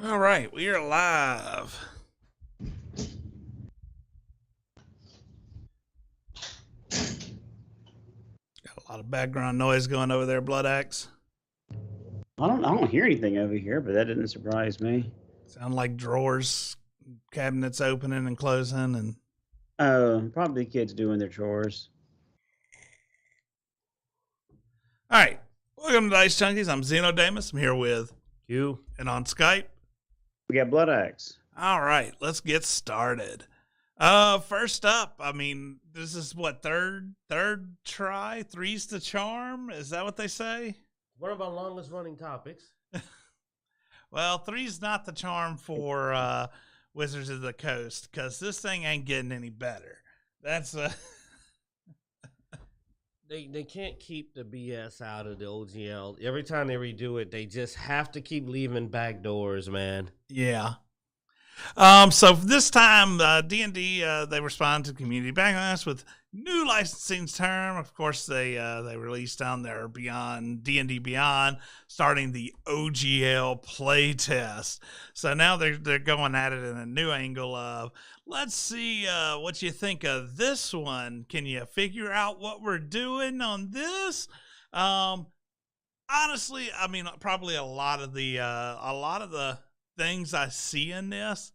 All right, we are live. Got a lot of background noise going over there, Bloodaxe. I don't hear anything over here, but that didn't surprise me. Sound like drawers, cabinets opening and closing, and Probably kids doing their chores. all right. Welcome to Dicejunkies. I'm Xenodamus. I'm here with You. and on Skype. We got Bloodaxe. All right, let's get started. First up, I mean, this is what third try, three's the charm. Is that what they say? One of our longest running topics. Well, three's not the charm for Wizards of the Coast because this thing ain't getting any better. That's They can't keep the BS out of the OGL. Every time they redo it, they just have to keep leaving back doors, man. yeah. So this time, D&D they respond to community backlash with new licensing term. Of course, they released down their Beyond D&D Beyond, starting the OGL playtest. So now they're going at it in a new angle of let's see what you think of this one. Can you figure out what we're doing on this? Honestly, I mean, probably a lot of the things I see in this,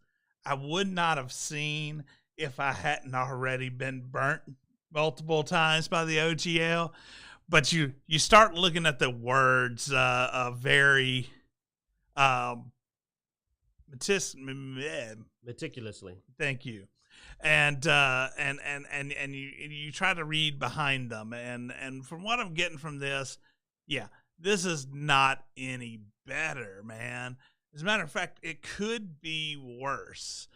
I would not have seen if I hadn't already been burnt multiple times by the OGL. But you start looking at the words very Meticulously. thank you. And you try to read behind them, and from what I'm getting from this, yeah, this is not any better, man. As a matter of fact, it could be worse.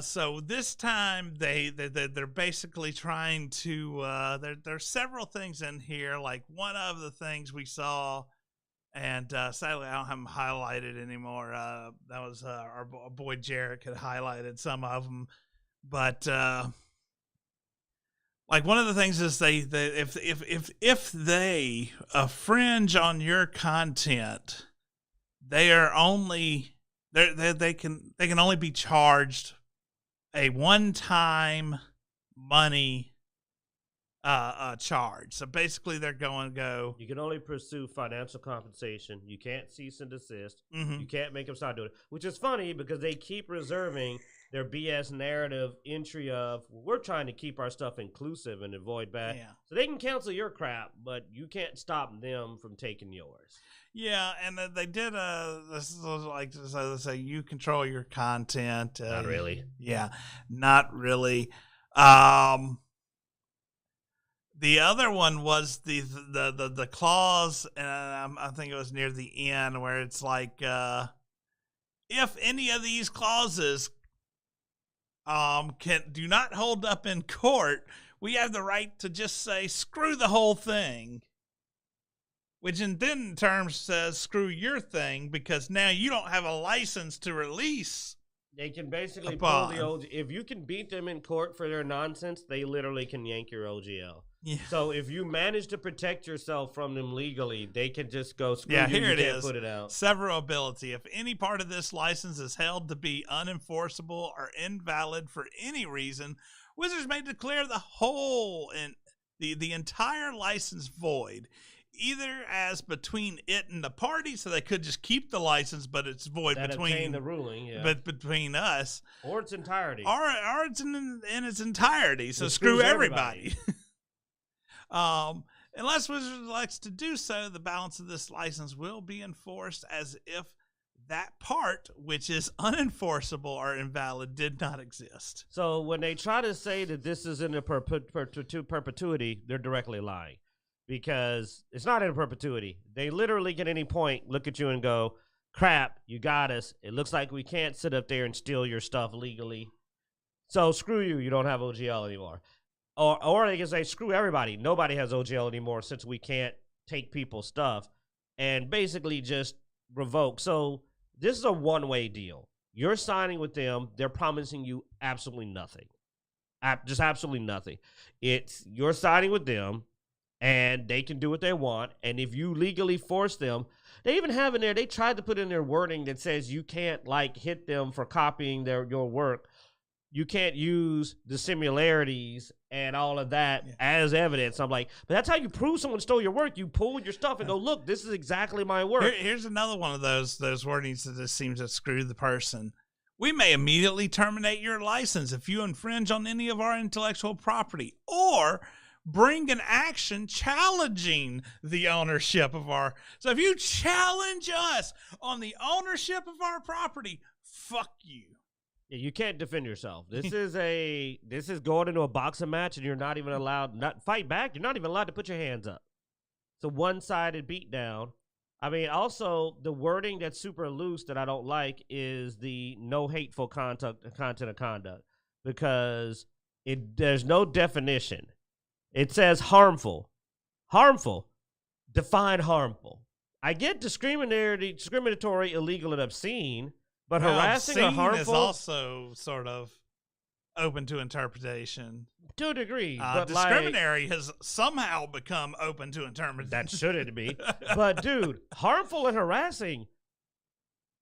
So this time they're basically trying to. There's several things in here. Like one of the things we saw, and sadly I don't have them highlighted anymore. That was our boy Jarek had highlighted some of them, but like one of the things is if they fringe on your content, they are only they can only be charged a one-time money charge. So basically they're going to go, You can only pursue financial compensation. You can't cease and desist. mm-hmm. You can't make them stop doing it. Which is funny because they keep reserving their BS narrative entry of we're trying to keep our stuff inclusive and avoid bad. Yeah. So they can cancel your crap, but you can't stop them from taking yours. Yeah, and they did this is like so they say you control your content. Not really. Yeah, not really. The other one was the clause, and I think it was near the end where it's like if any of these clauses do not hold up in court, we have the right to just say screw the whole thing. Which in terms says screw your thing because now you don't have a license to release. They can basically pull the OG. If you can beat them in court for their nonsense, they literally can yank your OGL. Yeah. So if you manage to protect yourself from them legally, they can just go screw Yeah, you. here You it can't is. Put it out. Severability. If any part of this license is held to be unenforceable or invalid for any reason, Wizards may declare the whole and the entire license void, either as between it and the party, so they could just keep the license, but it's void That between the ruling, yeah. but between us, or its entirety, or it's in its entirety. So It screw screws everybody. Unless Wizards elects to do so, the balance of this license will be enforced as if that part, which is unenforceable or invalid, did not exist. So when they try to say that this is in a perpetuity, they're directly lying. Because it's not in perpetuity. They literally can at any point look at you and go, crap, you got us. It looks like we can't sit up there and steal your stuff legally. So screw you, you don't have OGL anymore. Or they can say, screw everybody. Nobody has OGL anymore since we can't take people's stuff. And basically just revoke. So this is a one-way deal. You're signing with them. They're promising you absolutely nothing. Just absolutely nothing. You're signing with them. and they can do what they want. And if you legally force them, they even have in there, they tried to put in their wording that says you can't like hit them for copying your work. You can't use the similarities and all of that as evidence. I'm like, but that's how you prove someone stole your work. You pull your stuff and go, look, this is exactly my work. Here's another one of those wordings that just seems to screw the person. We may immediately terminate your license if you infringe on any of our intellectual property, or bring an action challenging the ownership of our. So if you challenge us on the ownership of our property, fuck you. Yeah, you can't defend yourself. This is going into a boxing match, and you're not even allowed not fight back. You're not even allowed to put your hands up. It's a one-sided beatdown. I mean, also the wording that's super loose that I don't like is the no hateful content or conduct, because there's no definition. It says harmful. Harmful. Define harmful. I get discriminatory, illegal, and obscene. But harassing or harmful is also sort of open to interpretation. To a degree. But discriminatory has somehow become open to interpretation. That shouldn't be. But, dude, harmful and harassing,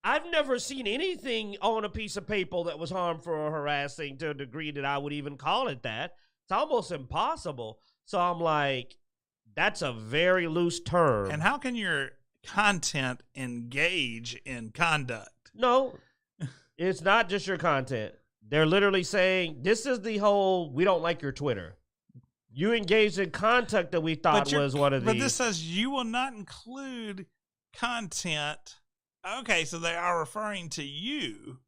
I've never seen anything on a piece of paper that was harmful or harassing to a degree that I would even call it that. It's almost impossible. So I'm like, that's a very loose term. And how can your content engage in conduct? No, it's not just your content. They're literally saying, this is the whole, we don't like your Twitter. You engaged in content that we thought was one of these. But this says you will not include content. Okay, so they are referring to you.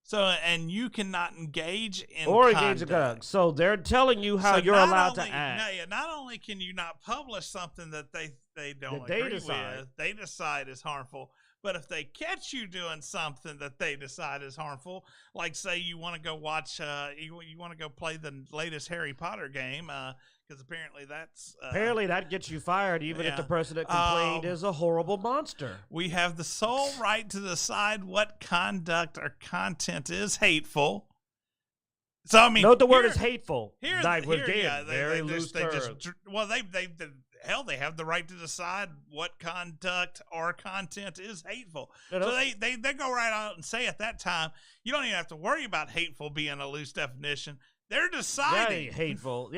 So, and you cannot engage in conduct. So they're telling you how you're allowed to act. Not only can you not publish something that they don't agree with, they decide is harmful. But if they catch you doing something that they decide is harmful, like say you want to go watch, you want to go play the latest Harry Potter game, because apparently that gets you fired, even if the person that complained is a horrible monster. We have the sole right to decide what conduct or content is hateful. So I mean, note the word is hateful. They have the right to decide what conduct or content is hateful. So they go right out and say at that time, you don't even have to worry about hateful being a loose definition. They're deciding. Hateful,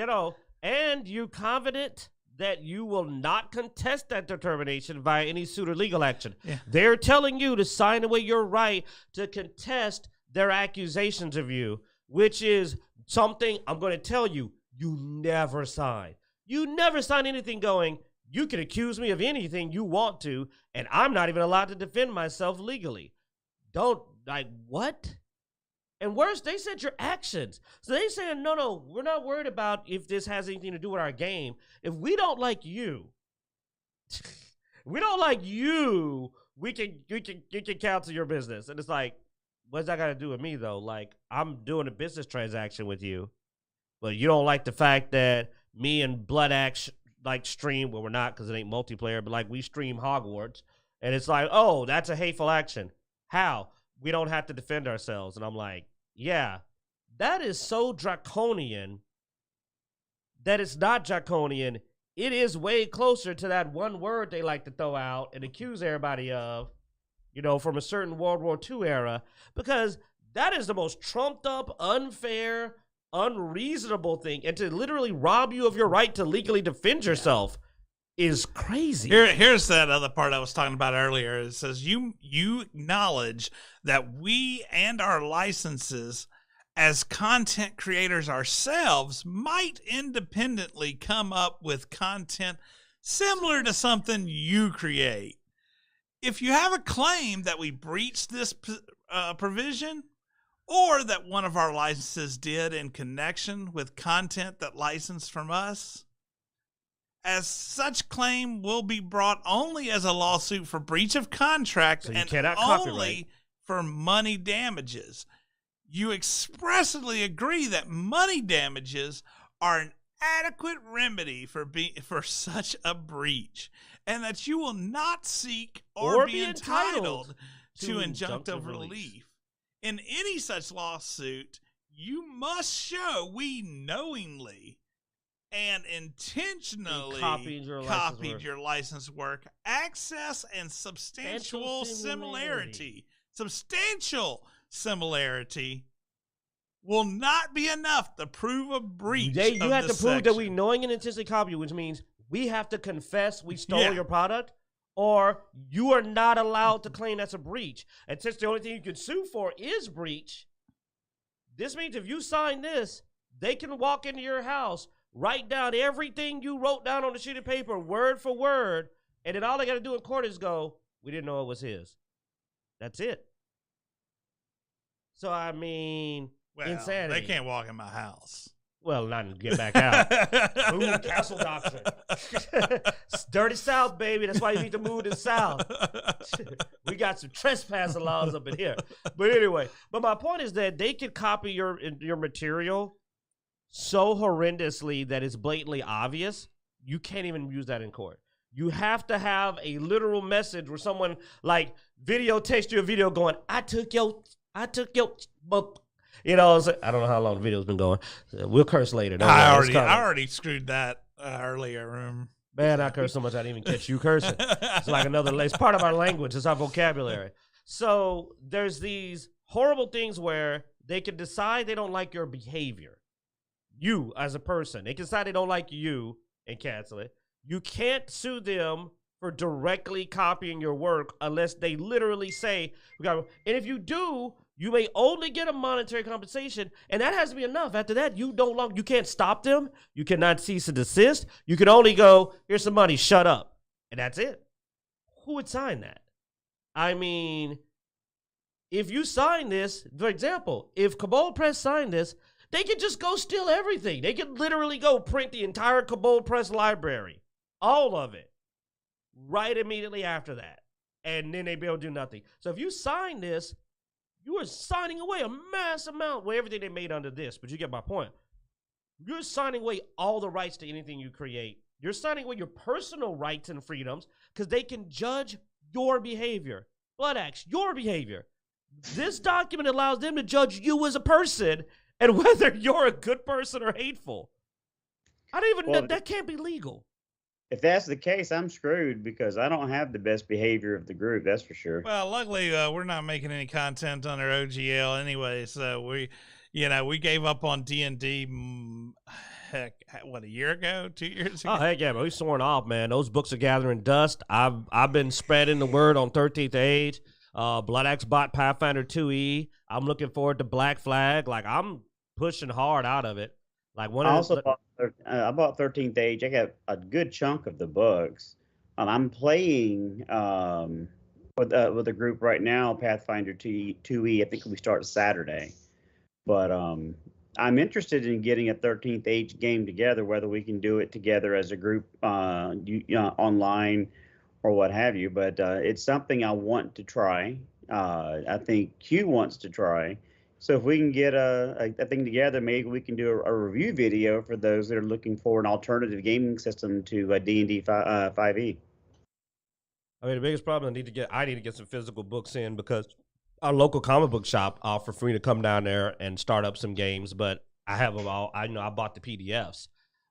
and you're confident that you will not contest that determination via any suit or legal action. Yeah. They're telling you to sign away your right to contest their accusations of you, which is something I'm going to tell you never sign. You never sign anything going, you can accuse me of anything you want to, and I'm not even allowed to defend myself legally. What? And worse, they said your actions. So they saying, no, we're not worried about if this has anything to do with our game. If we don't like you, we can cancel your business. And it's like, what's that got to do with me, though? Like, I'm doing a business transaction with you, but you don't like the fact that me and Bloodaxe stream, well, we're not because it ain't multiplayer, but we stream Hogwarts, and it's like, oh, that's a hateful action. How? We don't have to defend ourselves. And I'm like, yeah, that is so draconian that it's not draconian. It is way closer to that one word they like to throw out and accuse everybody of, from a certain World War II era, because that is the most trumped up, unfair, unreasonable thing, and to literally rob you of your right to legally defend yourself is crazy. Here's that other part I was talking about earlier. It says you acknowledge that we and our licenses as content creators ourselves might independently come up with content similar to something you create. If you have a claim that we breached this provision, or that one of our licenses did in connection with content that licensed from us, as such claim will be brought only as a lawsuit for breach of contract and only for money damages. You expressly agree that money damages are an adequate remedy for such a breach, and that you will not seek or be entitled to injunctive relief. In any such lawsuit, you must show we knowingly and intentionally copied your license work, access and substantial similarity will not be enough to prove a breach. You have to prove that we knowing and intentionally copy, which means we have to confess we stole your product, or you are not allowed to claim that's a breach. And since the only thing you can sue for is breach, this means if you sign this, they can walk into your house, write down everything you wrote down on the sheet of paper, word for word, and then all they got to do in court is go, we didn't know it was his. That's it. So, I mean, insanity. They can't walk in my house. Well, not to get back out. Ooh, castle doctrine. Dirty South, baby. That's why you need to move to the South. We got some trespassing laws up in here. But anyway, my point is that they can copy your material so horrendously that it's blatantly obvious. You can't even use that in court. You have to have a literal message where someone like videotapes you a video going, I took your book. You know, I don't know how long the video's been going. We'll curse later. I already screwed that earlier. Man, I curse so much I didn't even catch you cursing. It's like it's part of our language. It's our vocabulary. So there's these horrible things where they can decide they don't like your behavior. You as a person. They can decide they don't like you and cancel it. You can't sue them for directly copying your work unless they literally say, and if you do, you may only get a monetary compensation, and that has to be enough. After that, you can't stop them. You cannot cease and desist. You can only go, here's some money, shut up. And that's it. Who would sign that? I mean, if you sign this, for example, if Cabal Press signed this, they could just go steal everything. They could literally go print the entire Cabal Press library, all of it, right immediately after that. And then they'd be able to do nothing. So if you sign this, you are signing away a mass amount with everything they made under this, but you get my point. You're signing away all the rights to anything you create. You're signing away your personal rights and freedoms because they can judge your behavior. Bloodaxe, your behavior. This document allows them to judge you as a person and whether you're a good person or hateful. I don't even know. That can't be legal. If that's the case, I'm screwed because I don't have the best behavior of the group. That's for sure. Well, luckily, we're not making any content on our OGL anyway. So we gave up on D&D. Heck, what, a year ago, 2 years ago? Oh, heck yeah, man. We sworn off, man. Those books are gathering dust. I've been spreading the word on 13th Age. Bloodaxe bought Pathfinder 2E. I'm looking forward to Black Flag. Like, I'm pushing hard out of it. Like I bought 13th Age. I got a good chunk of the books. I'm playing with a group right now, Pathfinder 2E. I think we start Saturday. But I'm interested in getting a 13th Age game together, whether we can do it together as a group online or what have you. But it's something I want to try. I think Q wants to try. So if we can get a thing together, maybe we can do a review video for those that are looking for an alternative gaming system to D&D 5e. I mean, the biggest problem I need to get some physical books in because our local comic book shop offer for me to come down there and start up some games, but I have them all. I bought the PDFs.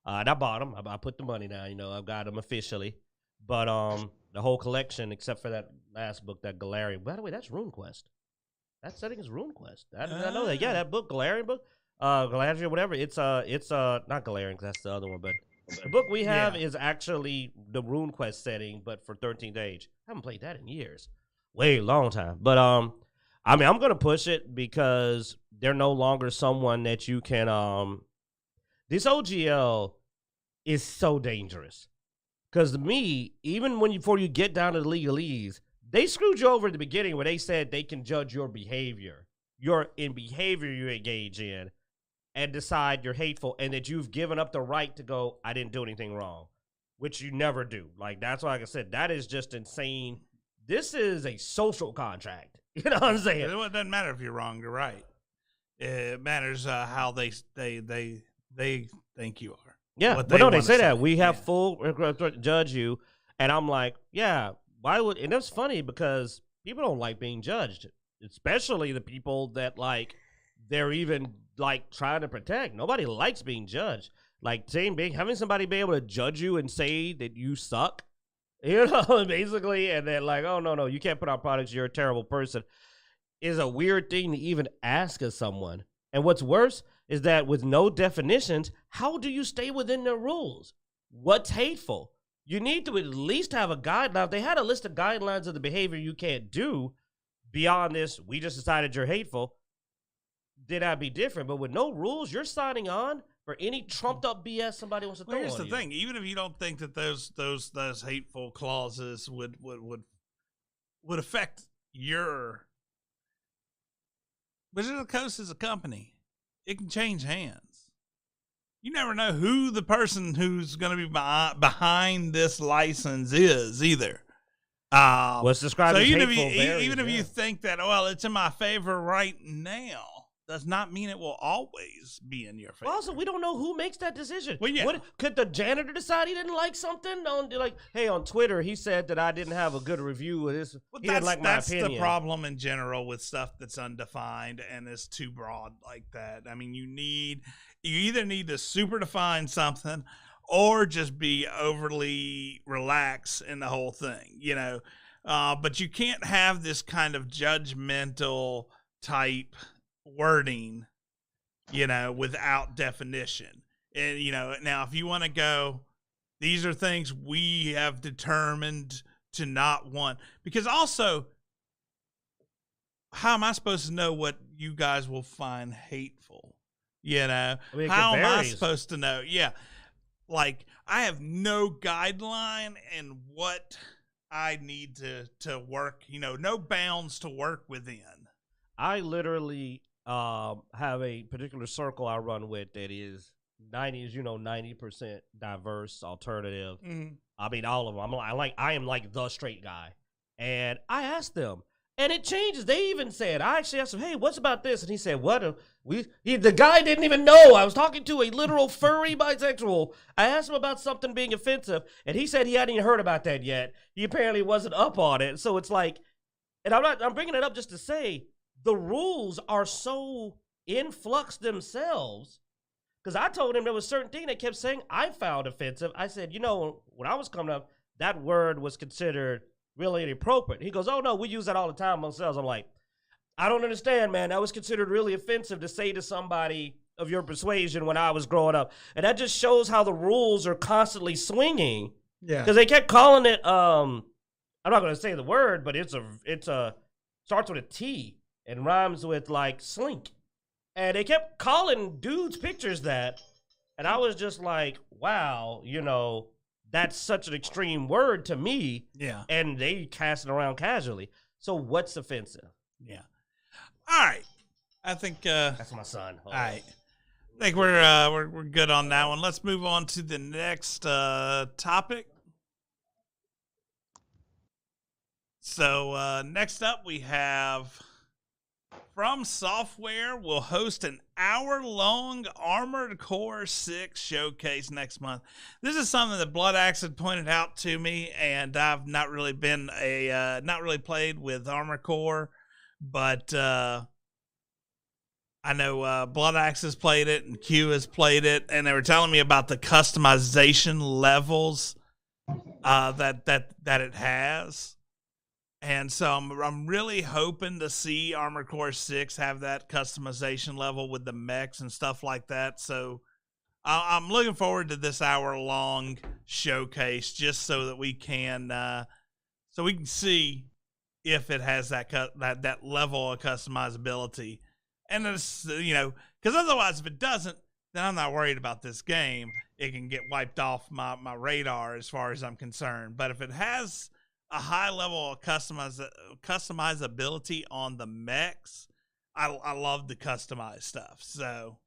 And I bought them. I put the money down. I've got them officially. But the whole collection, except for that last book, that Galarian. By the way, that's RuneQuest. I think it's RuneQuest. I did not know that. Yeah, that book, Galarian book, Galadriel, whatever. It's not Galarian because that's the other one, but the book we have is actually the RuneQuest setting, but for 13th Age. I haven't played that in years, way long time. But I mean, I'm gonna push it because they're no longer someone that you can. This OGL is so dangerous because to me, even before you get down to the legalese. They screwed you over at the beginning where they said they can judge your behavior, you engage in, and decide you're hateful and that you've given up the right to go, I didn't do anything wrong, which you never do. Like, that's why, like I said, that is just insane. This is a social contract. You know what I'm saying? It doesn't matter if you're wrong or right. It matters how they think you are. Yeah, but no, they say that. We have full judge you, and I'm like, yeah. Why would, and that's funny because people don't like being judged, especially the people that they're even trying to protect. Nobody likes being judged. Like having somebody be able to judge you and say that you suck, you know, basically, and then like, oh no, you can't put out products, you're a terrible person, is a weird thing to even ask of someone. And what's worse is that with no definitions, how do you stay within the rules? What's hateful? You need to at least have a guideline. If they had a list of guidelines of the behavior you can't do beyond this, we just decided you're hateful, then that'd be different. But with no rules, you're signing on for any trumped up BS somebody wants to throw on you. Here's the thing: even if you don't think that those hateful clauses would affect your Wizard of the Coast is a company. It can change hands. You never know who the person who's going to be behind this license is either. What's described as hateful varies, even if you think that, well, it's in my favor right now, does not mean it will always be in your favor. Also, we don't know who makes that decision. Well, yeah. Could the janitor decide he didn't like something? On Twitter, he said that I didn't have a good review of this. Well, he didn't like my opinion. That's the problem in general with stuff that's undefined and is too broad like that. I mean, you either need to super define something or just be overly relaxed in the whole thing, you know. But you can't have this kind of judgmental type wording, you know, without definition. And, you know, now if you want to go, these are things we have determined to not want, because also, how am I supposed to know what you guys will find hateful? You know, I mean, how am I supposed to know? Yeah. Like, I have no guideline in what I need to work, you know, no bounds to work within. I literally have a particular circle I run with that is 90% diverse, alternative. Mm-hmm. I mean, all of them. I am like the straight guy. And I asked them, and it changes. They even said, I actually asked him, hey, what's about this? And he said, what? The guy didn't even know. I was talking to a literal furry bisexual. I asked him about something being offensive, and he said he hadn't even heard about that yet. He apparently wasn't up on it. So it's like, and I'm bringing it up just to say, the rules are so in flux themselves. Because I told him there was certain thing they kept saying I found offensive. I said, you know, when I was coming up, that word was considered really inappropriate. He goes, oh, no, we use that all the time ourselves. I'm like, I don't understand, man. That was considered really offensive to say to somebody of your persuasion when I was growing up. And that just shows how the rules are constantly swinging. Yeah. Because they kept calling it, I'm not going to say the word, but it's starts with a T and rhymes with like slink. And they kept calling dudes' pictures that. And I was just like, wow, you know, that's such an extreme word to me. Yeah. And they cast it around casually. So what's offensive? Yeah. All right. I think that's my son. All right. I think we're good on that one. Let's move on to the next topic. So next up we have From Software will host an hour-long Armored Core 6 showcase next month. This is something that Bloodaxe had pointed out to me, and I've not really played with Armored Core, but I know Bloodaxe has played it and Q has played it, and they were telling me about the customization levels that it has. And so I'm really hoping to see Armored Core 6 have that customization level with the mechs and stuff like that. So I'm looking forward to this hour-long showcase just so that we can see if it has that level of customizability. And it's, you know, because otherwise if it doesn't, then I'm not worried about this game. It can get wiped off my radar as far as I'm concerned. But if it has a high level of customizability on the mechs, I love the customized stuff. So,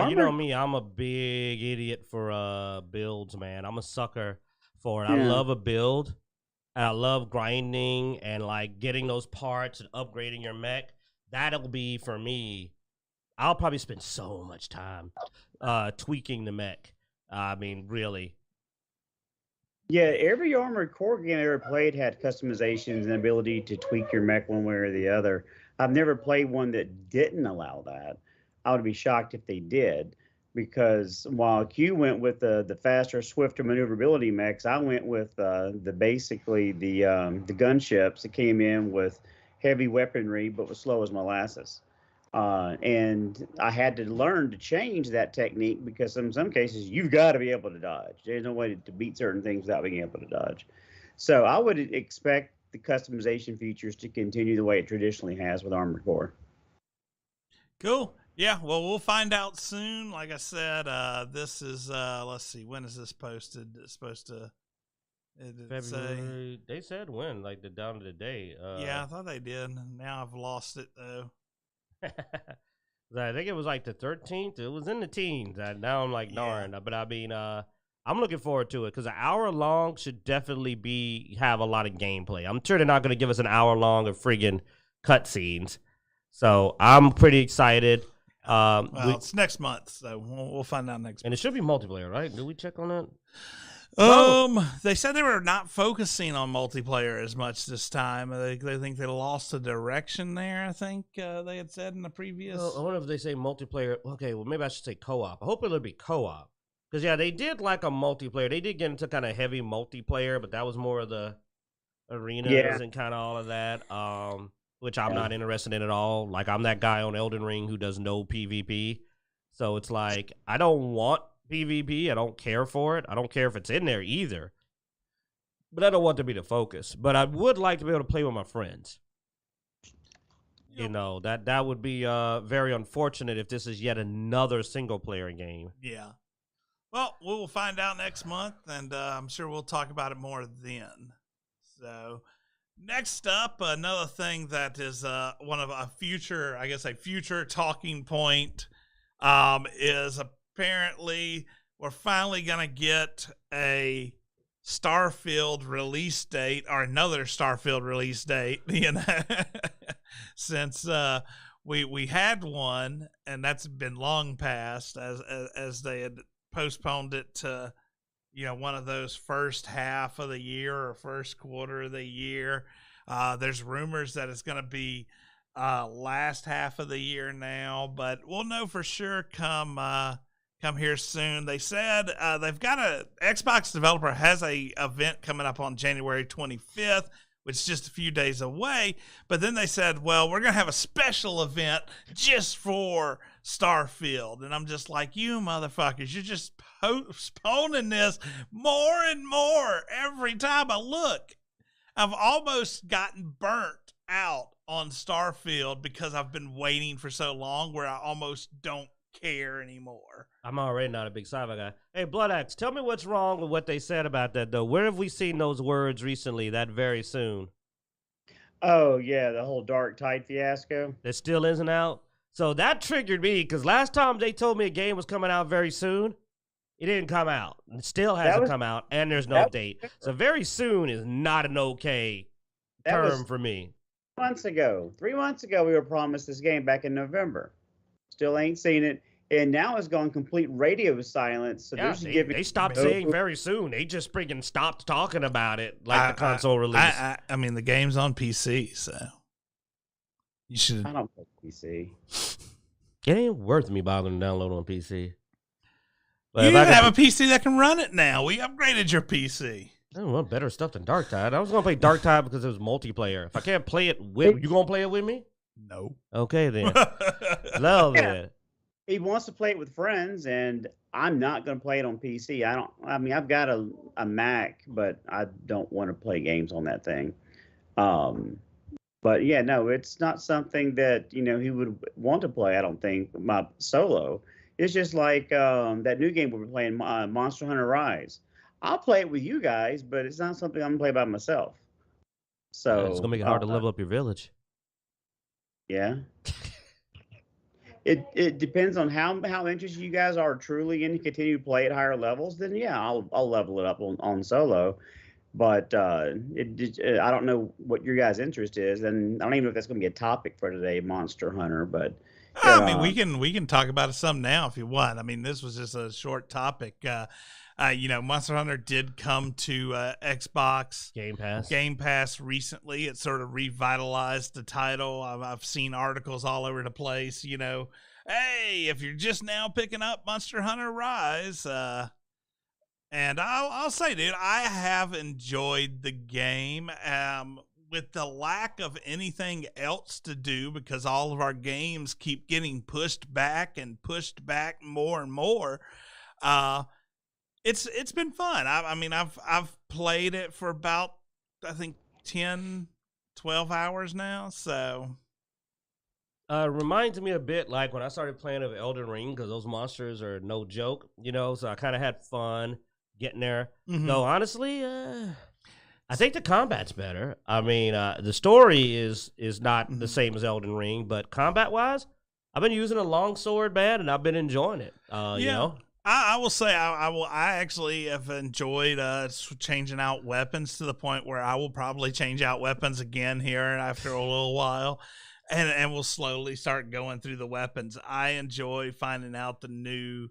you know me, I'm a big idiot for builds, man. I'm a sucker for it. Yeah. I love a build, and I love grinding and like getting those parts and upgrading your mech. That'll be for me. I'll probably spend so much time tweaking the mech. I mean, really. Yeah, every Armored Core game I ever played had customizations and ability to tweak your mech one way or the other. I've never played one that didn't allow that. I would be shocked if they did. because while Q went with the faster, swifter maneuverability mechs, I went with basically the gunships that came in with heavy weaponry but was slow as molasses. And I had to learn to change that technique because in some cases you've got to be able to dodge. There's no way to beat certain things without being able to dodge. So I would expect the customization features to continue the way it traditionally has with Armored Core. Cool. Yeah, well, we'll find out soon. Like I said, this is, let's see, when is this posted? It's supposed to, February. They said when, like down to the day. Yeah, I thought they did. Now I've lost it, though. I think it was like the 13th. It was in the teens. Now I'm like, darn. But I mean, I'm looking forward to it because an hour long should definitely have a lot of gameplay. I'm sure they're not going to give us an hour long of friggin' cutscenes. So I'm pretty excited. Well, it's next month, so we'll find out next month. And it should be multiplayer, right? Did we check on that? They said they were not focusing on multiplayer as much this time. They think they lost the direction there. I think they had said in the previous. Well, I wonder if they say multiplayer. Okay, well maybe I should say co-op. I hope it'll be co-op because they did like a multiplayer. They did get into kind of heavy multiplayer, but that was more of the arenas and kind of all of that. Which I'm not interested in at all. Like, I'm that guy on Elden Ring who does no PvP. So it's like, I don't want PvP. I don't care for it. I don't care if it's in there either. But I don't want to be the focus. But I would like to be able to play with my friends. Yep. You know, that would be very unfortunate if this is yet another single-player game. Yeah. Well, we will find out next month, and I'm sure we'll talk about it more then. So... Next up, another thing that is one of a future talking point is apparently we're finally going to get a Starfield release date or another Starfield release date, since we had one and that's been long past as they had postponed it to one of those first half of the year or first quarter of the year. There's rumors that it's going to be last half of the year now, but we'll know for sure come here soon. They said they've got Xbox developer has a event coming up on January 25th, which is just a few days away. But then they said, well, we're going to have a special event just for Starfield. And I'm just like, you motherfuckers, you're just postponing this more and more every time I look. I've almost gotten burnt out on Starfield because I've been waiting for so long where I almost don't care anymore. I'm already not a big sci-fi guy. Hey, Bloodaxe, tell me what's wrong with what they said about that, though. Where have we seen those words recently, that very soon? Oh, yeah, the whole Dark Tide fiasco. That still isn't out? So that triggered me, because last time they told me a game was coming out very soon, it didn't come out. It still hasn't come out, and there's no update. So very soon is not an okay term for me. 3 months ago, we were promised this game back in November. Still ain't seen it. And now it's gone complete radio silence. So they stopped saying very soon. They just freaking stopped talking about it like the console release. I mean, the game's on PC, so you should. I don't play PC. It ain't worth me bothering to download on PC. But you even have a PC that can run it now. We upgraded your PC. I don't want better stuff than Dark Tide. I was going to play Dark Tide because it was multiplayer. If I can't play it with you, going to play it with me? No. Okay, then. Well, then. He wants to play it with friends, and I'm not going to play it on PC. I've got a Mac, but I don't want to play games on that thing. But yeah, no, it's not something that, he would want to play, I don't think, my solo. It's just like that new game we were playing, Monster Hunter Rise. I'll play it with you guys, but it's not something I'm going to play by myself. So it's going to make it hard to level up your village. Yeah. It depends on how interested you guys are truly in to continue to play at higher levels. Then yeah, I'll level it up on solo. But I don't know what your guys' interest is, and I don't even know if that's going to be a topic for today, Monster Hunter. But I mean, we can talk about it some now if you want. I mean, this was just a short topic. Monster Hunter did come to Xbox Game Pass recently. It sort of revitalized the title. I've seen articles all over the place. Hey, if you're just now picking up Monster Hunter Rise, and I'll say, dude, I have enjoyed the game. With the lack of anything else to do, because all of our games keep getting pushed back more and more. It's been fun. I've played it for about, I think, 10, 12 hours now. So reminds me a bit like when I started playing of Elden Ring, because those monsters are no joke, so I kind of had fun getting there. Though honestly, I think the combat's better. The story is not the same as Elden Ring, but combat-wise, I've been using a long sword, man, and I've been enjoying it. I will say I actually have enjoyed changing out weapons to the point where I will probably change out weapons again here after a little while, and we'll slowly start going through the weapons. I enjoy finding out the new,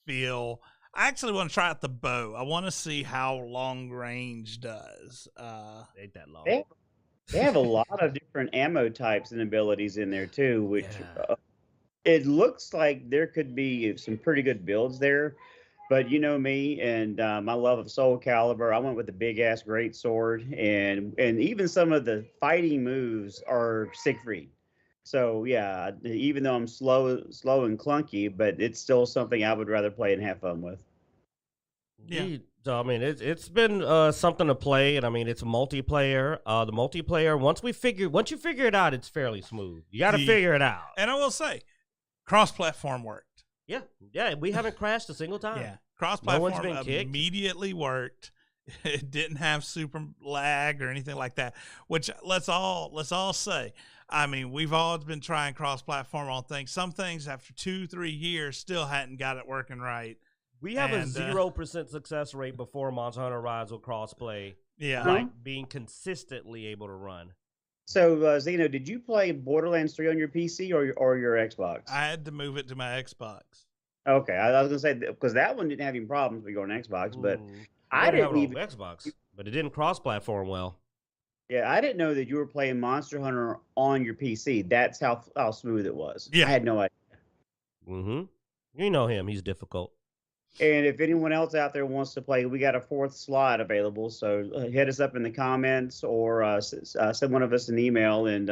feel. I actually want to try out the bow. I want to see how long range does. Ain't that long. They have a lot of different ammo types and abilities in there too, which it looks like there could be some pretty good builds there. But you know me and my love of Soul Calibur, I went with the big ass great sword, and even some of the fighting moves are Siegfried. So yeah, even though I'm slow and clunky, but it's still something I would rather play and have fun with. Yeah. So it's been something to play, and it's multiplayer. The multiplayer, once you figure it out, it's fairly smooth. You got to figure it out. And I will say, cross-platform worked. Yeah, we haven't crashed a single time. Yeah, cross-platform immediately worked. It didn't have super lag or anything like that. Which let's all say. We've all been trying cross-platform on things. Some things after 2-3 years still hadn't got it working right. We have a 0% success rate before Monster Hunter Rise with crossplay. Yeah, like being consistently able to run. So, Zeno, did you play Borderlands 3 on your PC or your Xbox? I had to move it to my Xbox. Okay, I was gonna say because that one didn't have any problems with going on Xbox, but I didn't even Xbox, but it didn't cross-platform well. Yeah, I didn't know that you were playing Monster Hunter on your PC. That's how smooth it was. Yeah, I had no idea. You know him; he's difficult. And if anyone else out there wants to play, we got a 4th slot available. So hit us up in the comments or send one of us an email, and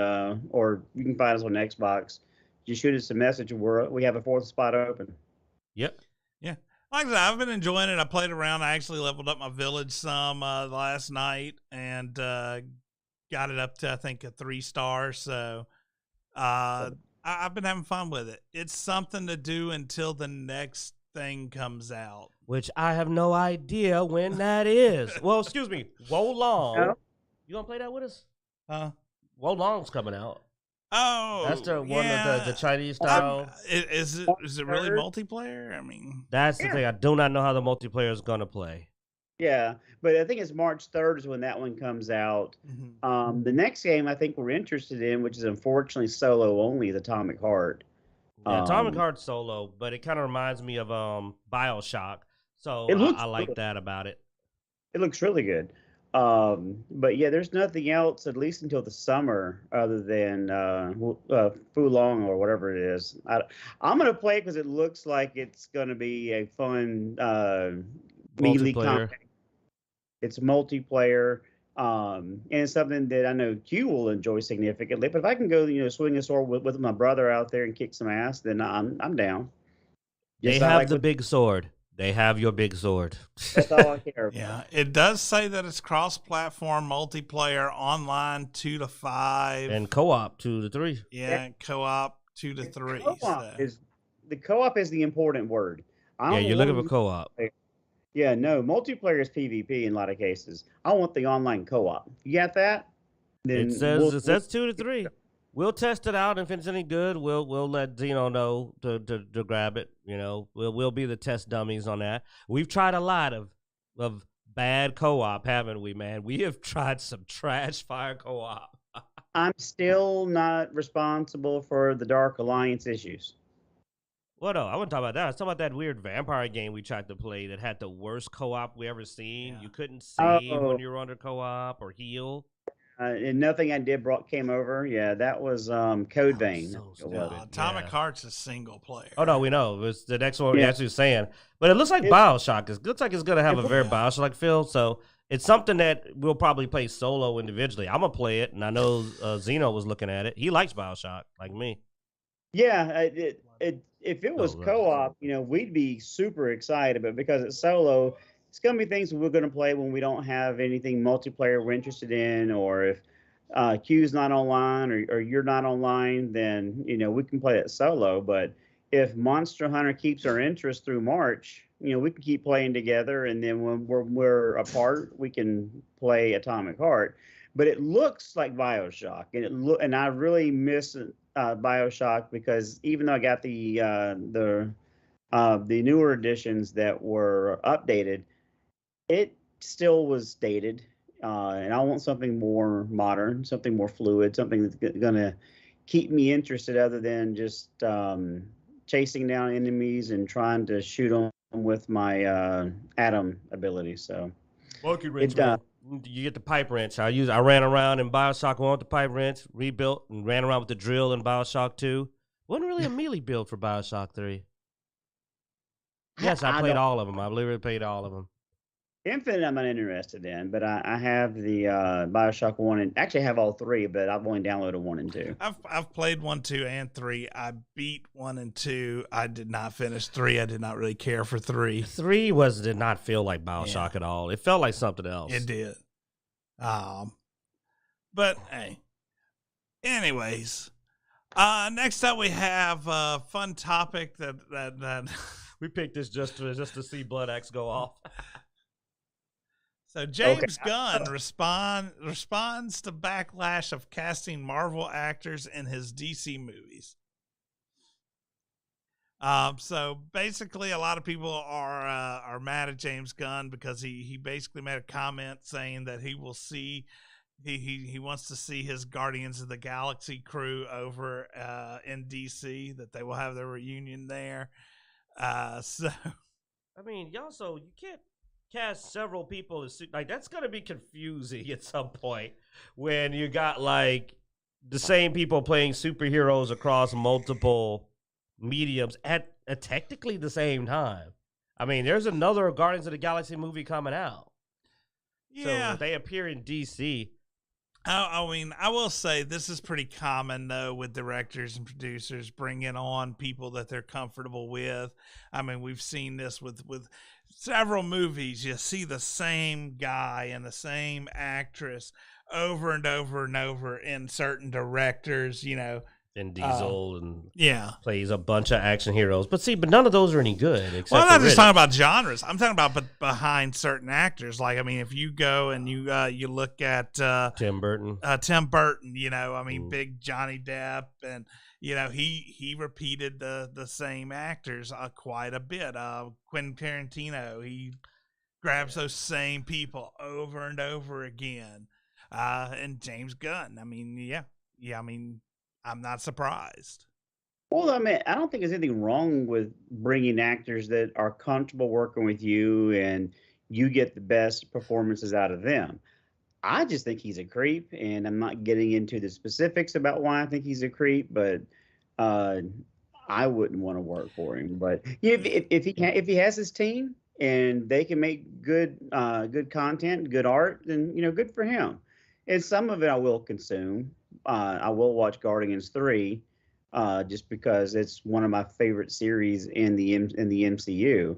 or you can find us on Xbox. Just shoot us a message. We have a 4th spot open. Yep. Yeah. Like I said, I've been enjoying it. I played around. I actually leveled up my village some last night and got it up to, I think, a 3-star. So I've been having fun with it. It's something to do until the next thing comes out, which I have no idea when that is. Well, excuse me, Wolong. No? You gonna play that with us? Wolong's coming out. Oh, that's the one of the Chinese style. Is it really multiplayer? That's the thing. I do not know how the multiplayer is gonna play. Yeah, but I think it's March 3rd is when that one comes out. The next game I think we're interested in, which is unfortunately solo only, is Atomic Heart. Yeah, Atomic Heart's solo, but it kind of reminds me of BioShock. So I like that about it. It looks really good. But yeah, there's nothing else, at least until the summer, other than Fulong or whatever it is. I'm going to play it because it looks like it's going to be a fun melee combat. It's multiplayer. And it's something that I know Q will enjoy significantly. But if I can go, swing a sword with my brother out there and kick some ass, then I'm down. They have the big sword. They have your big sword. That's all I care about. Yeah, it does say that it's cross-platform multiplayer, online 2 to 5, and co-op 2 to 3. Yeah, co-op 2 to 3. The co-op is the important word. You're looking for co-op. Yeah, no, multiplayer is PvP in a lot of cases. I want the online co-op. You got that? Then it says 2 to 3. We'll test it out. If it's any good, we'll let Zeno know to grab it. We'll be the test dummies on that. We've tried a lot of bad co-op, haven't we, man? We have tried some trash fire co-op. I'm still not responsible for the Dark Alliance issues. Well, no, I wasn't talking about that. I was talking about that weird vampire game we tried to play that had the worst co-op we ever seen. Yeah. You couldn't save Oh. when you were under co-op or heal. And nothing I did came over. Yeah, that was Code Vein. so It was. stupid. Atomic Yeah. Heart's a single player. Oh no, we know. It was the next one. Yeah. That's what you're saying. But it looks like Bioshock. It looks like it's gonna have a very Yeah. Bioshock feel. So it's something that we'll probably play solo individually. I'm gonna play it, and I know Zeno was looking at it. He likes Bioshock, like me. Yeah, if it was Oh, right. co-op, we'd be super excited. But because it's solo, it's gonna be things we're gonna play when we don't have anything multiplayer we're interested in, or if Q's not online or you're not online, then we can play it solo. But if Monster Hunter keeps our interest through March, we can keep playing together, and then when we're apart, we can play Atomic Heart. But it looks like Bioshock, and I really miss Bioshock, because even though I got the newer editions that were updated, it still was dated. And I want something more modern, something more fluid, something that's going to keep me interested, other than just chasing down enemies and trying to shoot them with my atom ability. So, Monkey wrench, man. You get the pipe wrench. I ran around in Bioshock 1 with the pipe wrench, rebuilt, and ran around with the drill in Bioshock 2. Wasn't really a melee build for Bioshock 3. Yes, I played all of them. I literally played all of them. Infinite I'm not interested in, but I have the Bioshock 1, and actually I have all 3, but I've only downloaded 1 and 2. I've played 1, 2, and 3. I beat 1 and 2. I did not finish 3. I did not really care for 3. 3 did not feel like Bioshock at all. It felt like something else. It did. But hey. Anyways, next up we have a fun topic that we picked this just to see Bloodaxe go off. So James Gunn responds to backlash of casting Marvel actors in his DC movies. So basically, a lot of people are mad at James Gunn because he basically made a comment saying that he will see he wants to see his Guardians of the Galaxy crew over in DC, that they will have their reunion there. So I mean, you can't cast several people as like that's gonna be confusing at some point when you got like the same people playing superheroes across multiple mediums at technically the same time. I mean, there's another Guardians of the Galaxy movie coming out. yeah, So they appear in DC. I mean, I will say this is pretty common, though, with directors and producers bringing on people that they're comfortable with. I mean, we've seen this with several movies. You see the same guy and the same actress over and over and over in certain directors, And Diesel and plays a bunch of action heroes. But none of those are any good. Except well, I'm not for just Riddick. talking about genres. I'm talking about behind certain actors. Like, I mean, if you go and you look at Tim Burton. Big Johnny Depp, and he repeated the same actors quite a bit. Quentin Tarantino, he grabs those same people over and over again. And James Gunn, I mean, I mean, I'm not surprised. Well, I mean, I don't think there's anything wrong with bringing actors that are comfortable working with you and you get the best performances out of them. I just think he's a creep, and I'm not getting into the specifics about why I think he's a creep, but I wouldn't want to work for him. But if he has his team and they can make good content, good art, then good for him. And some of it I will consume. I will watch Guardians 3 just because it's one of my favorite series in the MCU.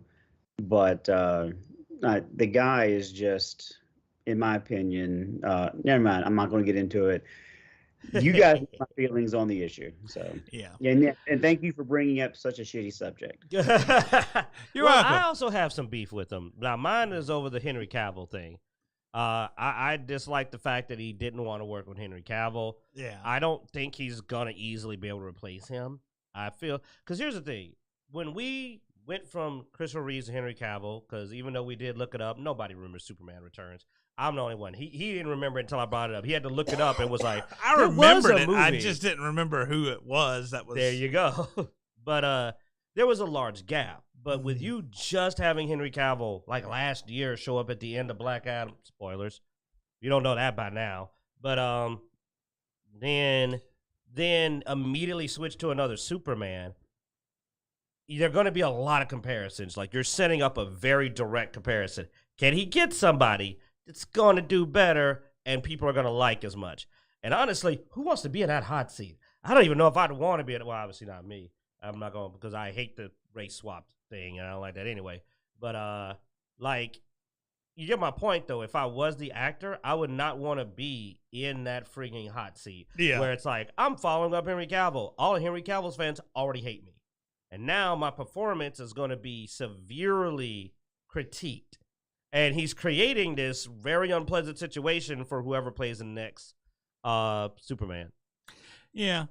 But the guy is just, in my opinion, never mind. I'm not going to get into it. You guys have my feelings on the issue. So Yeah. And thank you for bringing up such a shitty subject. You're welcome. I also have some beef with him. Now, mine is over the Henry Cavill thing. I dislike the fact that he didn't want to work with Henry Cavill. Yeah. I don't think he's going to easily be able to replace him. I feel, because here's the thing. When we went from Christopher Reeves to Henry Cavill, because even though we did look it up, nobody remembers Superman Returns. I'm the only one. He didn't remember it until I brought it up. He had to look it up and was like, I remembered it. I just didn't remember who it was. That was there you go. But there was a large gap. But with you just having Henry Cavill, like last year, show up at the end of Black Adam, spoilers, you don't know that by now. But then immediately switch to another Superman. There are going to be a lot of comparisons. Like, you're setting up a very direct comparison. Can he get somebody that's going to do better and people are going to like as much? And honestly, who wants to be in that hot seat? I don't even know if I'd want to be in it. Well, obviously not me. I'm not going, because I hate the race swap thing and I don't like that anyway. But, like, you get my point, though. If I was the actor, I would not want to be in that freaking hot seat. Yeah. Where it's like, I'm following up Henry Cavill. All of Henry Cavill's fans already hate me. And now my performance is going to be severely critiqued. And he's creating this very unpleasant situation for whoever plays the next Superman. Yeah.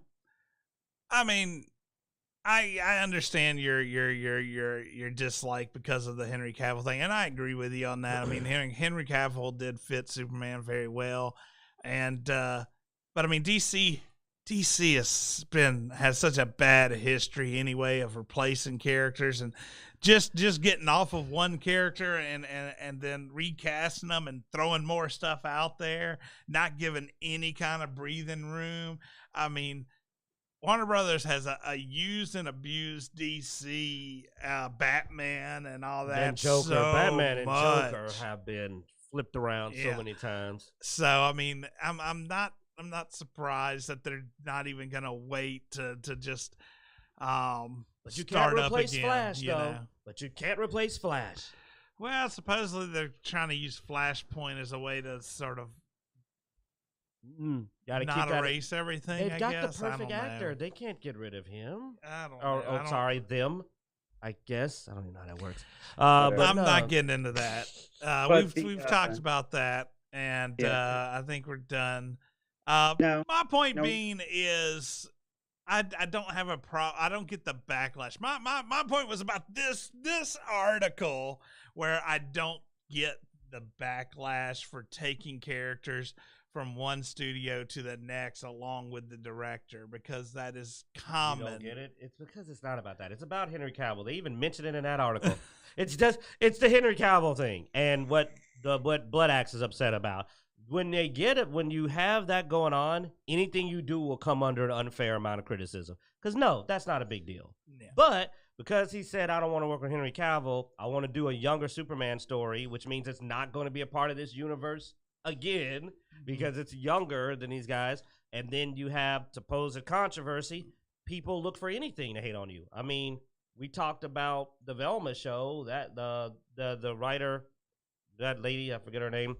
I mean, I understand your dislike because of the Henry Cavill thing, and I agree with you on that. I mean, Henry Cavill did fit Superman very well. And but I mean, DC has such a bad history anyway of replacing characters and just getting off of one character and then recasting them and throwing more stuff out there, not giving any kind of breathing room. I mean, Warner Brothers has a used and abused DC, Batman and all that. And Joker, so Batman and much. Joker have been flipped around so many times. So I mean, I'm not surprised that they're not even gonna wait to just but you start can't up replace again, Flash, you though. know? But you can't replace Flash. Well, supposedly they're trying to use Flashpoint as a way to sort of Gotta not keep erase everything. They've got guess. the perfect I don't actor. know. They can't get rid of him. I don't know. Oh, sorry, them. I guess I don't even know how that works. Whatever. But I'm no. not getting into that. But We've talked about that, and Yeah. I think we're done. No. My point No. being is, I don't have a I don't get the backlash. My point was about this article where I don't get the backlash for taking characters from one studio to the next along with the director, because that is common. You don't get it? It's because it's not about that. It's about Henry Cavill. They even mentioned it in that article. It's the Henry Cavill thing, and what Bloodaxe is upset about. When they get it, when you have that going on, anything you do will come under an unfair amount of criticism. Because no, that's not a big deal. Yeah. But because he said, I don't want to work with Henry Cavill, I want to do a younger Superman story, which means it's not going to be a part of this universe again, because it's younger than these guys. And then you have supposed controversy. People look for anything to hate on you. I mean, we talked about the Velma show, that the writer, that lady, I forget her name,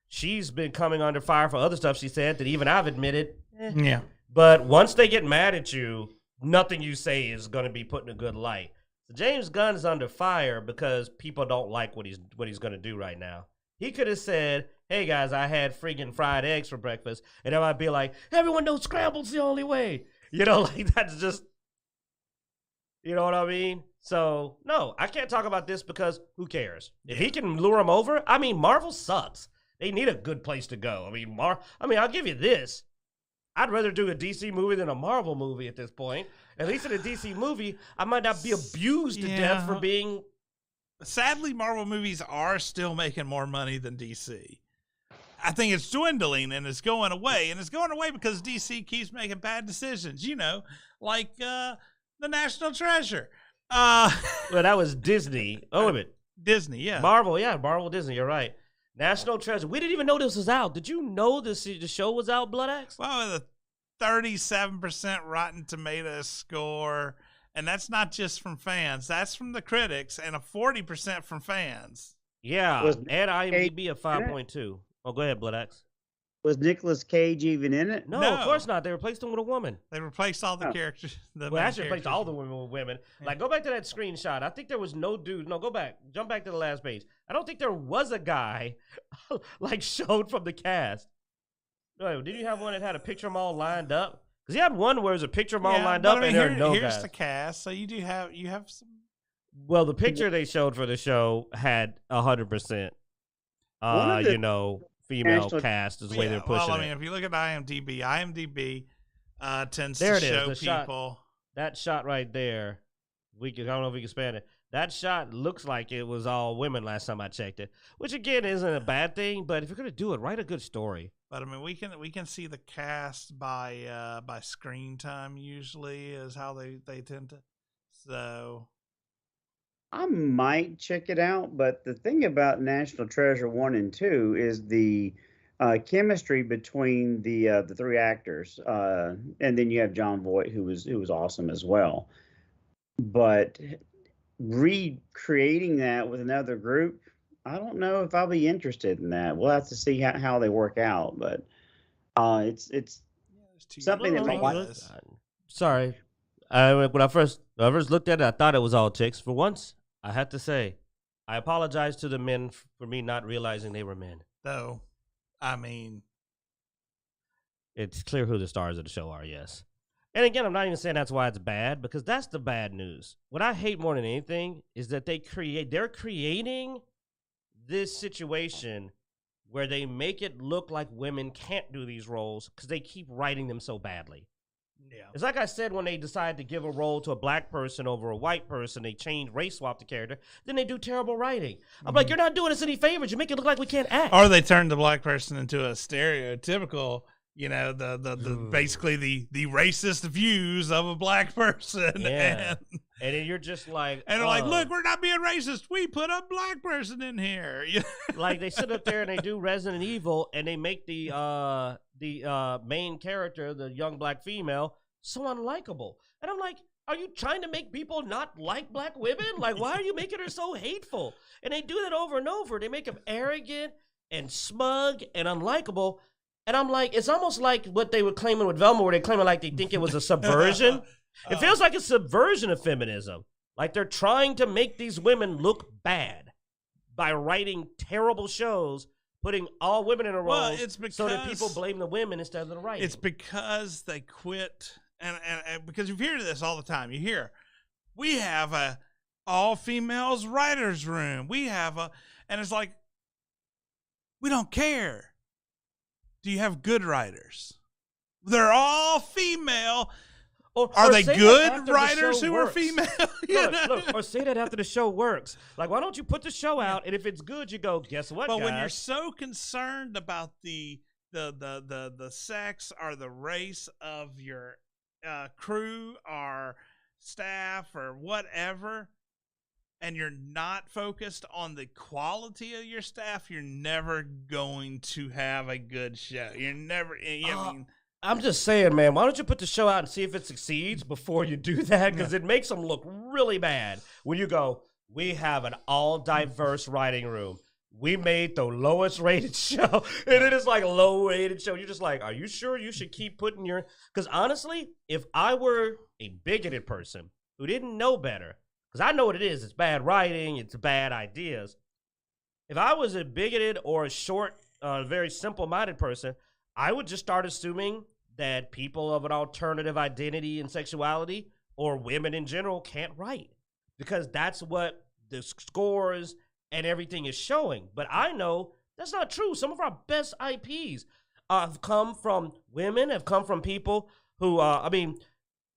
she's been coming under fire for other stuff she said that even I've admitted. Yeah. But once they get mad at you, nothing you say is going to be put in a good light. So James Gunn's under fire because people don't like what he's going to do right now. He could have said, hey, guys, I had friggin' fried eggs for breakfast. And I might be like, everyone knows scrambled's the only way. You know, like, that's just, you know what I mean? So, no, I can't talk about this because who cares? If he can lure him over, I mean, Marvel sucks. They need a good place to go. I mean, I'll give you this. I'd rather do a DC movie than a Marvel movie at this point. At least in a DC movie, I might not be abused to death for being... Sadly, Marvel movies are still making more money than DC. I think it's dwindling and it's going away. And it's going away because DC keeps making bad decisions, you know, like the National Treasure. Well, that was Disney. Oh, wait a minute. Disney, yeah. Marvel, Disney, you're right. National Treasure. We didn't even know this was out. Did you know the show was out, Bloodaxe? Well, with a 37% Rotten Tomatoes score, and that's not just from fans. That's from the critics, and a 40% from fans. Yeah, and IMDb a 5.2. Oh, go ahead, Bloodaxe. Was Nicolas Cage even in it? No, of course not. They replaced him with a woman. They replaced all the characters. Well, actually replaced all the women with women. Yeah. Like, go back to that screenshot. I think there was no dude. No, go back. Jump back to the last page. I don't think there was a guy, like, showed from the cast. Wait, did you have one that had a picture of them all lined up? Because you had one where there's a picture of them all lined up, and there are no guys. Here's the cast. So you have some. Well, the picture they showed for the show had 100%. You know, female cast is the way they're pushing it. Well, I mean, if you look at IMDb tends there to show the people. That shot right there I don't know if we can span it. That shot looks like it was all women last time I checked it, which again isn't a bad thing. But if you're gonna do it, write a good story. But I mean, we can see the cast by screen time usually is how they tend to. So I might check it out, but the thing about National Treasure 1 and 2 is the chemistry between the three actors, and then you have John Voight, who was awesome as well. But recreating that with another group, I don't know if I'll be interested in that. We'll have to see how they work out, but it's something that might. Sorry, when I first looked at it, I thought it was all chicks. For once, I had to say, I apologize to the men for me not realizing they were men. Though, I mean, it's clear who the stars of the show are. Yes. And again, I'm not even saying that's why it's bad, because that's the bad news. What I hate more than anything is that they're creating this situation where they make it look like women can't do these roles because they keep writing them so badly. yeah. It's like I said, when they decide to give a role to a black person over a white person, they change, race swap the character, then they do terrible writing. I'm like, you're not doing us any favors. You make it look like we can't act. Or they turn the black person into a stereotypical, you know, the basically the racist views of a black person. Yeah. And then you're just like, and they're like, look, we're not being racist. We put a black person in here. Like they sit up there and they do Resident Evil, and they make the main character, the young black female, so unlikable. And I'm like, are you trying to make people not like black women? Like, why are you making her so hateful? And they do that over and over. They make them arrogant and smug and unlikable. And I'm like, it's almost like what they were claiming with Velma, where they claiming like they think it was a subversion. It feels like a subversion of feminism. Like they're trying to make these women look bad by writing terrible shows, putting all women in a role, so that people blame the women instead of the writing. It's because they quit, and because you hear this all the time. You hear, we have a all-females writers' room. We have and it's like, we don't care. Do you have good writers? They're all female. Are they good writers who are female? Look, or say that after the show works. Like, why don't you put the show out, and if it's good, you go, guess what, But guys? when you're so concerned about the sex or the race of your crew or staff or whatever, and you're not focused on the quality of your staff, you're never going to have a good show. You're never. I'm just saying, man, why don't you put the show out and see if it succeeds before you do that? Because it makes them look really bad when you go, we have an all-diverse writing room. We made the lowest rated show. And it is like a low-rated show. You're just like, are you sure you should keep putting your... Because honestly, if I were a bigoted person who didn't know better, because I know what it is. It's bad writing. It's bad ideas. If I was a bigoted or a short, very simple-minded person, I would just start assuming that people of an alternative identity and sexuality, or women in general, can't write, because that's what the scores and everything is showing. But I know that's not true. Some of our best IPs have come from women, have come from people who,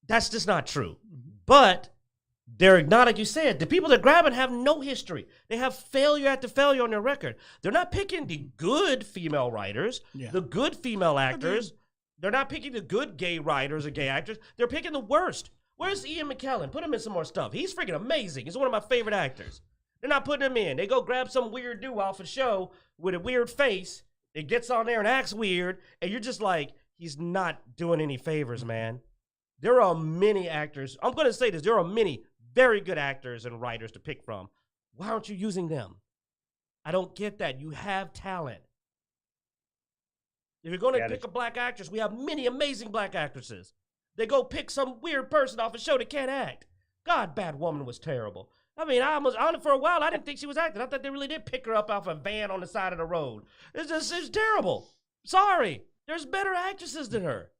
that's just not true. But they're not, like you said, the people that grab it have no history. They have failure after failure on their record. They're not picking the good female writers, the good female actors. They're not picking the good gay writers or gay actors. They're picking the worst. Where's Ian McKellen? Put him in some more stuff. He's freaking amazing. He's one of my favorite actors. They're not putting him in. They go grab some weird dude off a show with a weird face. It gets on there and acts weird. And you're just like, he's not doing any favors, man. There are many actors. I'm going to say this. There are many very good actors and writers to pick from. Why aren't you using them? I don't get that. You have talent. If you're going to pick a black actress, we have many amazing black actresses. They go pick some weird person off a show that can't act. God, Bad Woman was terrible. I mean, I was on it for a while. I didn't think she was acting. I thought they really did pick her up off a van on the side of the road. It's terrible. Sorry. There's better actresses than her.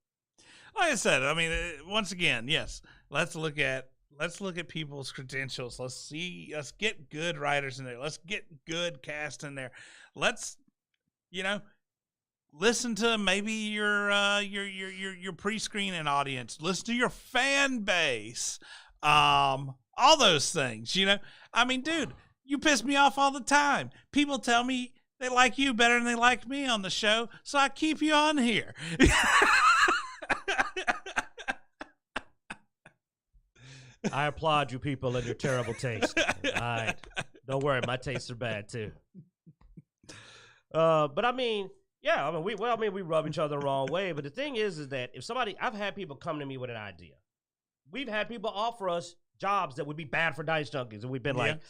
Like I said, I mean, once again, yes, let's look at people's credentials. Let's get good writers in there. Let's get good cast in there. Let's, listen to maybe your pre-screening audience. Listen to your fan base. all those things, you know. I mean, dude, you piss me off all the time. People tell me they like you better than they like me on the show, so I keep you on here. I applaud you people and your terrible taste. All right. Don't worry, my tastes are bad too. But I mean, yeah, I mean, we rub each other the wrong way. But the thing is that if I've had people come to me with an idea. We've had people offer us jobs that would be bad for Dicejunkies, and we've been like,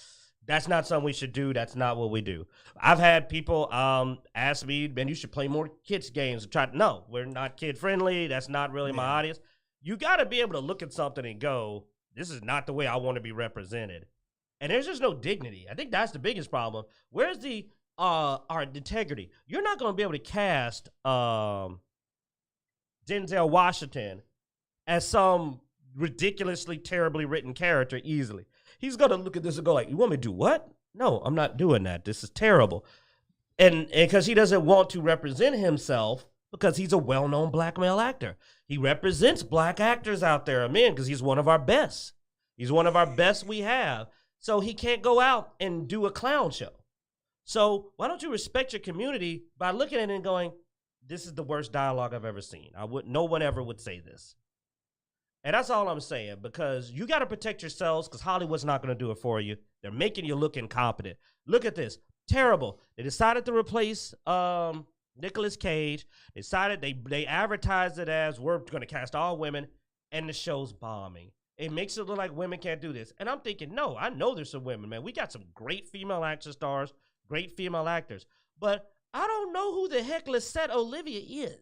that's not something we should do. That's not what we do. I've had people ask me, man, you should play more kids games. No, we're not kid friendly. That's not really my audience. You got to be able to look at something and go, this is not the way I want to be represented. And there's just no dignity. I think that's the biggest problem. Where's the our integrity? You're not going to be able to cast Denzel Washington as some ridiculously, terribly written character easily. He's going to look at this and go like, you want me to do what? No, I'm not doing that. This is terrible. And because he doesn't want to represent himself because he's a well-known black male actor. He represents black actors out there, men, because he's one of our best. He's one of our best we have. So he can't go out and do a clown show. So why don't you respect your community by looking at it and going, this is the worst dialogue I've ever seen. No one ever would say this. And that's all I'm saying, because you got to protect yourselves, because Hollywood's not going to do it for you. They're making you look incompetent. Look at this. Terrible. They decided to replace Nicolas Cage. They advertised it as, we're going to cast all women, and the show's bombing. It makes it look like women can't do this. And I'm thinking, no, I know there's some women, man. We got some great female action stars, great female actors. But I don't know who the heck Lisette Olivia is.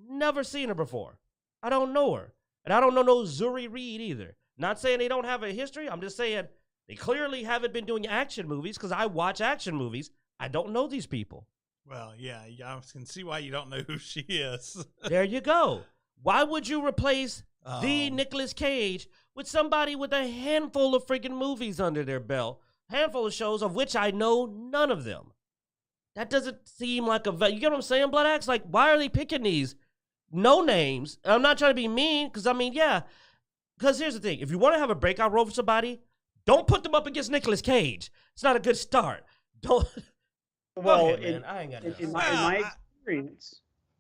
Never seen her before. I don't know her. And I don't know no Zuri Reed either. Not saying they don't have a history. I'm just saying they clearly haven't been doing action movies, because I watch action movies. I don't know these people. Well, yeah, I can see why you don't know who she is. There you go. Why would you replace the Nicolas Cage with somebody with a handful of freaking movies under their belt? Handful of shows of which I know none of them. That doesn't seem like you get what I'm saying, Bloodaxe? Like, why are they picking these no names? I'm not trying to be mean, because I mean, yeah. Because here's the thing. If you want to have a breakout role for somebody, don't put them up against Nicolas Cage. It's not a good start. Don't. Well, ahead, I ain't got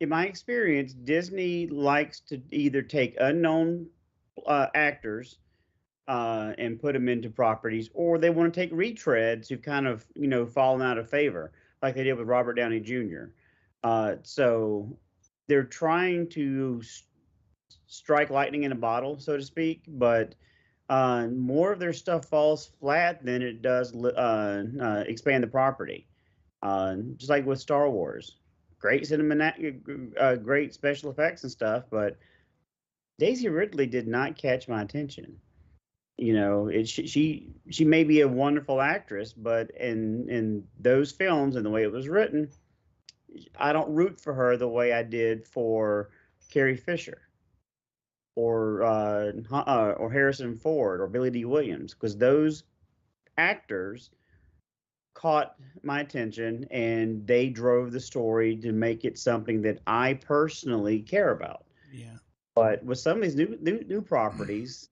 in my experience, Disney likes to either take unknown actors and put them into properties, or they want to take retreads who've kind of, fallen out of favor, like they did with Robert Downey Jr. So they're trying to strike lightning in a bottle, so to speak, but more of their stuff falls flat than it does expand the property. Just like with Star Wars, great great special effects and stuff, but Daisy Ridley did not catch my attention. She may be a wonderful actress, but in those films and the way it was written, I don't root for her the way I did for Carrie Fisher or Harrison Ford or Billy D. Williams, because those actors caught my attention and they drove the story to make it something that I personally care about. Yeah. But with some of these new properties,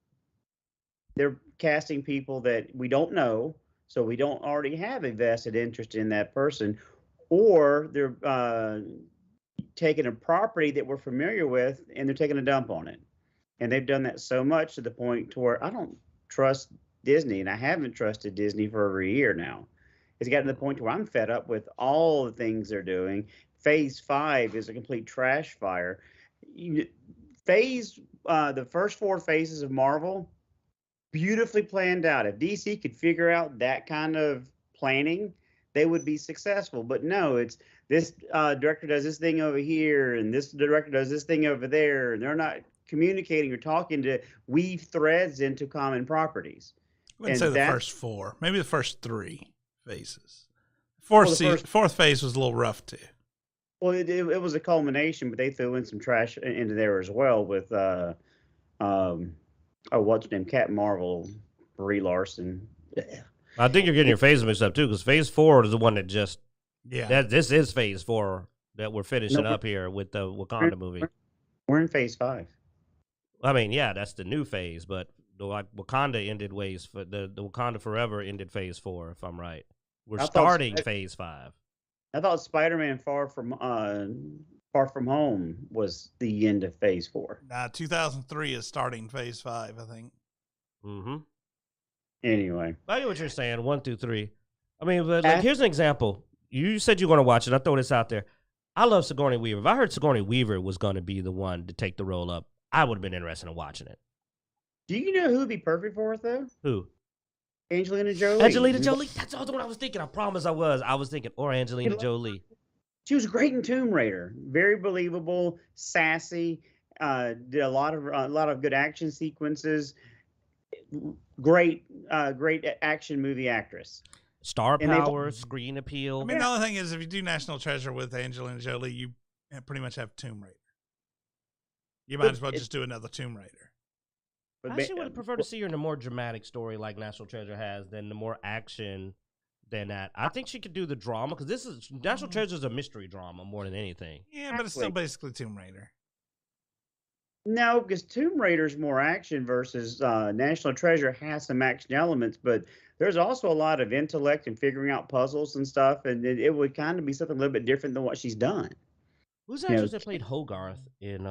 they're casting people that we don't know, so we don't already have a vested interest in that person, or they're taking a property that we're familiar with and they're taking a dump on it. And they've done that so much to the point to where I don't trust Disney, and I haven't trusted Disney for over a year now. It's gotten to the point where I'm fed up with all the things they're doing. Phase 5 is a complete trash fire. The first 4 phases of Marvel, beautifully planned out. If DC could figure out that kind of planning, they would be successful. But no, it's this director does this thing over here, and this director does this thing over there, and they're not communicating or talking to weave threads into common properties. I wouldn't say the first 4, maybe the first 3 phases. Fourth phase was a little rough too. Well, it was a culmination, but they threw in some trash into there as well with what's her name, Captain Marvel, Brie Larson. I think you're getting your phases mixed up too, because phase 4 is the one that just this is phase 4 that we're finishing up here with the Wakanda movie. We're in phase 5. I mean, yeah, that's the new phase, but Wakanda ended the Wakanda Forever ended Phase 4, if I'm right. We're I thought starting Phase 5. I thought Spider-Man Far From Home was the end of Phase 4. 2003 is starting Phase 5, I think. Mm-hmm. Anyway, I get what you're saying. 1 through 3. I mean, but like, here's an example. You said you're going to watch it. I throw this out there. I love Sigourney Weaver. If I heard Sigourney Weaver was going to be the one to take the role up, I would have been interested in watching it. do you know who would be perfect for it though? Who? Angelina Jolie. Angelina Jolie. That's all the one I was thinking. I promise I was. I was thinking, or Angelina Jolie. She was great in Tomb Raider. Very believable, sassy. Did a lot of good action sequences. Great action movie actress. Star power, screen appeal. I mean, the only thing is, if you do National Treasure with Angelina Jolie, you pretty much have Tomb Raider. You might as well just do another Tomb Raider. I actually would prefer to see her in a more dramatic story like National Treasure has than the more action than that. I think she could do the drama because this is National Treasure is a mystery drama more than anything. Yeah, but it's still basically Tomb Raider. No, because Tomb Raider's more action versus National Treasure has some action elements, but there's also a lot of intellect and figuring out puzzles and stuff, and it would kind of be something a little bit different than what she's done. Who's the actress that played Hogarth in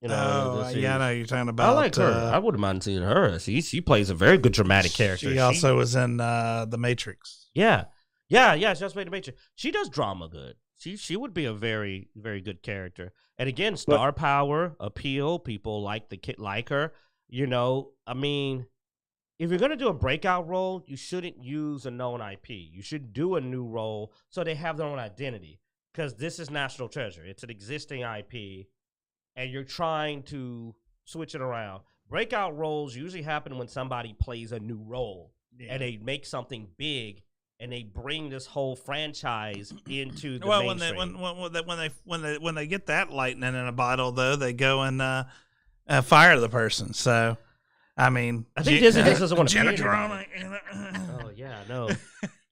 I know you're talking about. I like her. I wouldn't mind seeing her. She plays a very good dramatic character. She also was in The Matrix. Yeah. She also played The Matrix. She does drama good. She would be a very, very good character. And again, star power, appeal. People like her. You know, I mean, if you're gonna do a breakout role, you shouldn't use a known IP. You should do a new role so they have their own identity. Because this is National Treasure. It's an existing IP. And you're trying to switch it around. Breakout roles usually happen when somebody plays a new role and they make something big and they bring this whole franchise into the mainstream. When they get that lightning in a bottle, though, they go and fire the person. So, I mean, I think Disney just doesn't want to pay Oh yeah, no,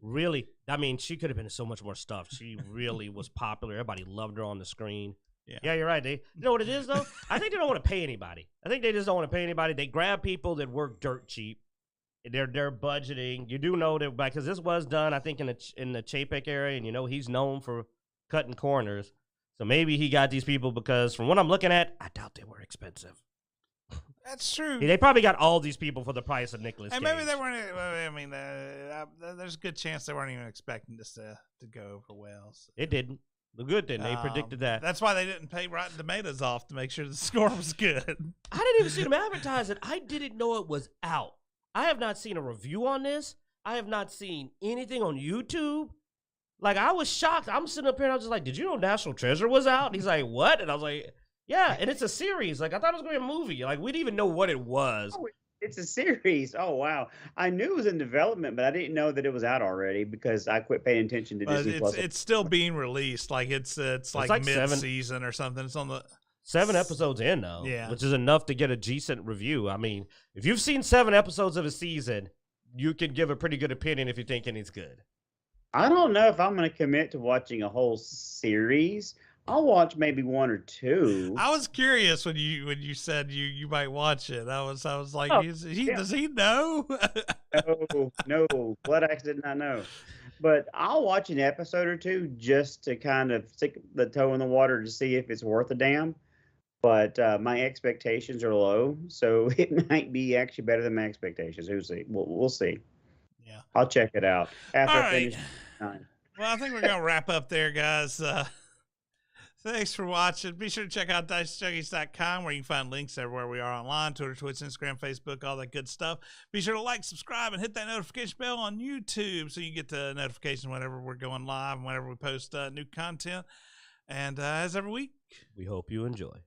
really. I mean, she could have been so much more stuff. She really was popular. Everybody loved her on the screen. Yeah, you're right. You know what it is, though? I think they don't want to pay anybody. I think they just don't want to pay anybody. They grab people that work dirt cheap. They're budgeting. You do know that because this was done, I think, in the Chapek area, and you know he's known for cutting corners. So maybe he got these people because, from what I'm looking at, I doubt they were expensive. That's true. They probably got all these people for the price of Nicolas Cage. And maybe they weren't. I mean, there's a good chance they weren't even expecting this to go over well. So. It didn't. The good didn't. They predicted that. That's why they didn't pay Rotten Tomatoes off to make sure the score was good. I didn't even see them advertise it. I didn't know it was out. I have not seen a review on this. I have not seen anything on YouTube. Like, I was shocked. I'm sitting up here and I was just like, did you know National Treasure was out? And he's like, what? And I was like, yeah. And it's a series. Like, I thought it was going to be a movie. Like, we didn't even know what it was. Oh, it's a series. Oh, wow. I knew it was in development, but I didn't know that it was out already because I quit paying attention to Disney Plus. It's still being released. Like, it's like mid-season or something. It's on the 7 episodes in, though. Yeah. Which is enough to get a decent review. I mean, if you've seen 7 episodes of a season, you can give a pretty good opinion if you're thinking it's good. I don't know if I'm going to commit to watching a whole series. I'll watch maybe 1 or 2. I was curious when you said you might watch it. I was like, does he know? No, Bloodaxe did not know. But I'll watch an episode or 2 just to kind of stick the toe in the water to see if it's worth a damn. But my expectations are low, so it might be actually better than my expectations. We'll see. Yeah, I'll check it out after All I finish. Well, I think we're gonna wrap up there, guys. Thanks for watching. Be sure to check out Dicejunkies.com where you can find links everywhere we are online, Twitter, Twitch, Instagram, Facebook, all that good stuff. Be sure to like, subscribe, and hit that notification bell on YouTube so you get the notification whenever we're going live and whenever we post new content. And as every week, we hope you enjoy.